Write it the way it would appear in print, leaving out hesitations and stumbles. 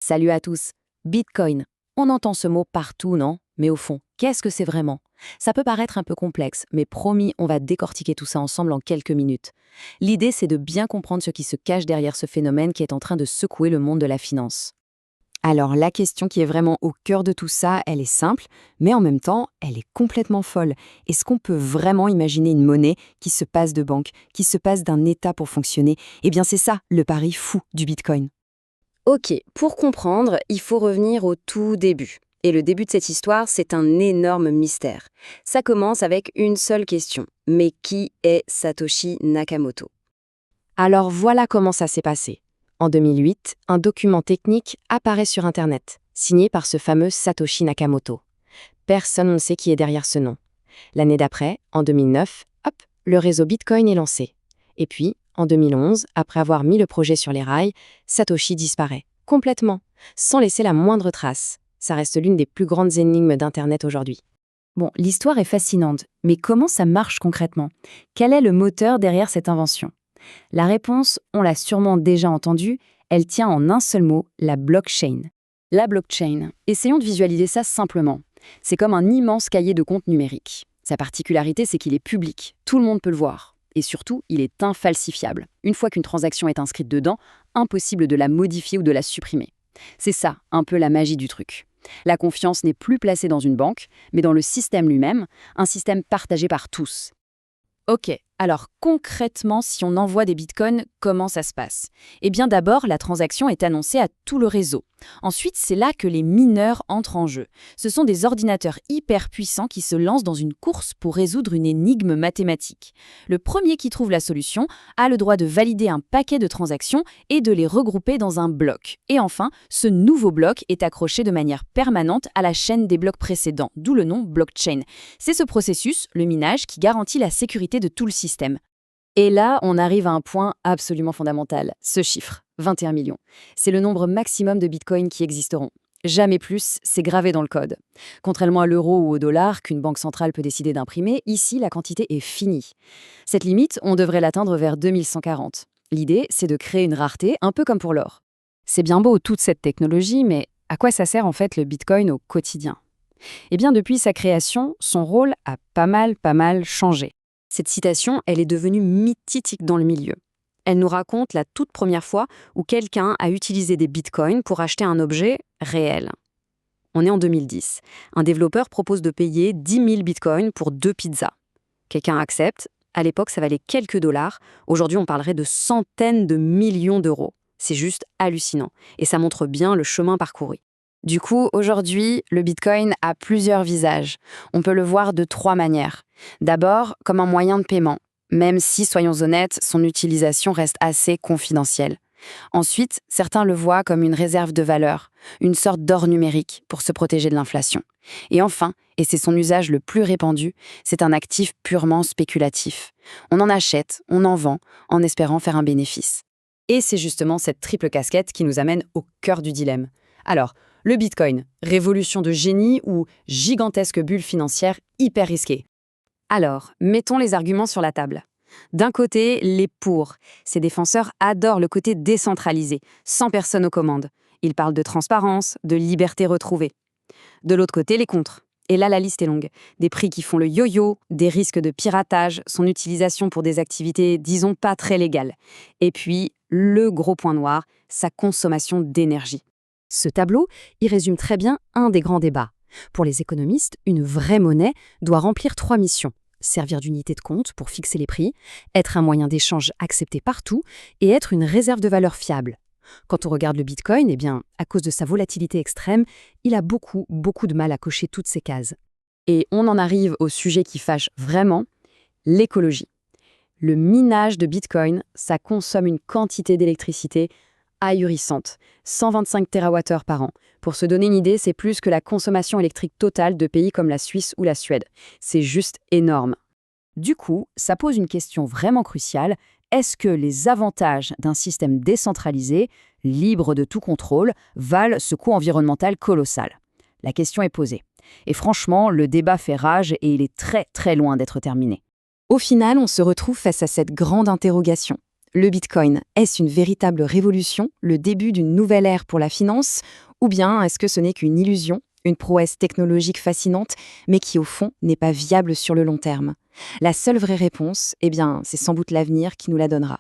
Salut à tous. Bitcoin. On entend ce mot partout, non? Mais au fond, qu'est-ce que c'est vraiment? Ça peut paraître un peu complexe, mais promis, on va décortiquer tout ça ensemble en quelques minutes. L'idée, c'est de bien comprendre ce qui se cache derrière ce phénomène qui est en train de secouer le monde de la finance. Alors, la question qui est vraiment au cœur de tout ça, elle est simple, mais en même temps, elle est complètement folle. Est-ce qu'on peut vraiment imaginer une monnaie qui se passe de banque, qui se passe d'un État pour fonctionner? Eh bien, c'est ça, le pari fou du Bitcoin. Ok, pour comprendre, il faut revenir au tout début. Et le début de cette histoire, c'est un énorme mystère. Ça commence avec une seule question. Mais qui est Satoshi Nakamoto? Alors voilà comment ça s'est passé. En 2008, un document technique apparaît sur Internet, signé par ce fameux Satoshi Nakamoto. Personne ne sait qui est derrière ce nom. L'année d'après, en 2009, hop, le réseau Bitcoin est lancé. Et puis, en 2011, après avoir mis le projet sur les rails, Satoshi disparaît, complètement, sans laisser la moindre trace. Ça reste l'une des plus grandes énigmes d'Internet aujourd'hui. Bon, l'histoire est fascinante, mais comment ça marche concrètement? Quel est le moteur derrière cette invention? La réponse, on l'a sûrement déjà entendue, elle tient en un seul mot, la blockchain. La blockchain, essayons de visualiser ça simplement. C'est comme un immense cahier de compte numérique. Sa particularité, c'est qu'il est public, tout le monde peut le voir. Et surtout, il est infalsifiable. Une fois qu'une transaction est inscrite dedans, impossible de la modifier ou de la supprimer. C'est ça, un peu la magie du truc. La confiance n'est plus placée dans une banque, mais dans le système lui-même, un système partagé par tous. Ok, alors concrètement, si on envoie des bitcoins, comment ça se passe? Eh bien d'abord, la transaction est annoncée à tout le réseau. Ensuite, c'est là que les mineurs entrent en jeu. Ce sont des ordinateurs hyper puissants qui se lancent dans une course pour résoudre une énigme mathématique. Le premier qui trouve la solution a le droit de valider un paquet de transactions et de les regrouper dans un bloc. Et enfin, ce nouveau bloc est accroché de manière permanente à la chaîne des blocs précédents, d'où le nom blockchain. C'est ce processus, le minage, qui garantit la sécurité de tout le système. Et là, on arrive à un point absolument fondamental, ce chiffre, 21 millions. C'est le nombre maximum de bitcoins qui existeront. Jamais plus, c'est gravé dans le code. Contrairement à l'euro ou au dollar, qu'une banque centrale peut décider d'imprimer, ici, la quantité est finie. Cette limite, on devrait l'atteindre vers 2140. L'idée, c'est de créer une rareté, un peu comme pour l'or. C'est bien beau toute cette technologie, mais à quoi ça sert en fait le bitcoin au quotidien? Eh bien, depuis sa création, son rôle a pas mal changé. Cette citation, elle est devenue mythique dans le milieu. Elle nous raconte la toute première fois où quelqu'un a utilisé des bitcoins pour acheter un objet réel. On est en 2010. Un développeur propose de payer 10 000 bitcoins pour 2 pizzas. Quelqu'un accepte. À l'époque, ça valait quelques dollars. Aujourd'hui, on parlerait de centaines de millions d'euros. C'est juste hallucinant. Et ça montre bien le chemin parcouru. Du coup, aujourd'hui, le Bitcoin a plusieurs visages. On peut le voir de 3 manières. D'abord, comme un moyen de paiement, même si, soyons honnêtes, son utilisation reste assez confidentielle. Ensuite, certains le voient comme une réserve de valeur, une sorte d'or numérique pour se protéger de l'inflation. Et enfin, et c'est son usage le plus répandu, c'est un actif purement spéculatif. On en achète, on en vend, en espérant faire un bénéfice. Et c'est justement cette triple casquette qui nous amène au cœur du dilemme. Alors, le Bitcoin, révolution de génie ou gigantesque bulle financière hyper risquée? Alors, mettons les arguments sur la table. D'un côté, les pour. Ces défenseurs adorent le côté décentralisé, sans personne aux commandes. Ils parlent de transparence, de liberté retrouvée. De l'autre côté, les contre. Et là, la liste est longue. Des prix qui font le yo-yo, des risques de piratage, son utilisation pour des activités, disons, pas très légales. Et puis, le gros point noir, sa consommation d'énergie. Ce tableau, il résume très bien un des grands débats. Pour les économistes, une vraie monnaie doit remplir 3 missions. Servir d'unité de compte pour fixer les prix, être un moyen d'échange accepté partout et être une réserve de valeur fiable. Quand on regarde le Bitcoin, eh bien, à cause de sa volatilité extrême, il a beaucoup de mal à cocher toutes ces cases. Et on en arrive au sujet qui fâche vraiment, l'écologie. Le minage de Bitcoin, ça consomme une quantité d'électricité ahurissante, 125 TWh par an. Pour se donner une idée, c'est plus que la consommation électrique totale de pays comme la Suisse ou la Suède. C'est juste énorme. Du coup, ça pose une question vraiment cruciale. Est-ce que les avantages d'un système décentralisé, libre de tout contrôle, valent ce coût environnemental colossal? La question est posée. Et franchement, le débat fait rage et il est très loin d'être terminé. Au final, on se retrouve face à cette grande interrogation. Le Bitcoin, est-ce une véritable révolution, le début d'une nouvelle ère pour la finance, ou bien est-ce que ce n'est qu'une illusion, une prouesse technologique fascinante, mais qui au fond n'est pas viable sur le long terme? La seule vraie réponse, eh bien, c'est sans doute l'avenir qui nous la donnera.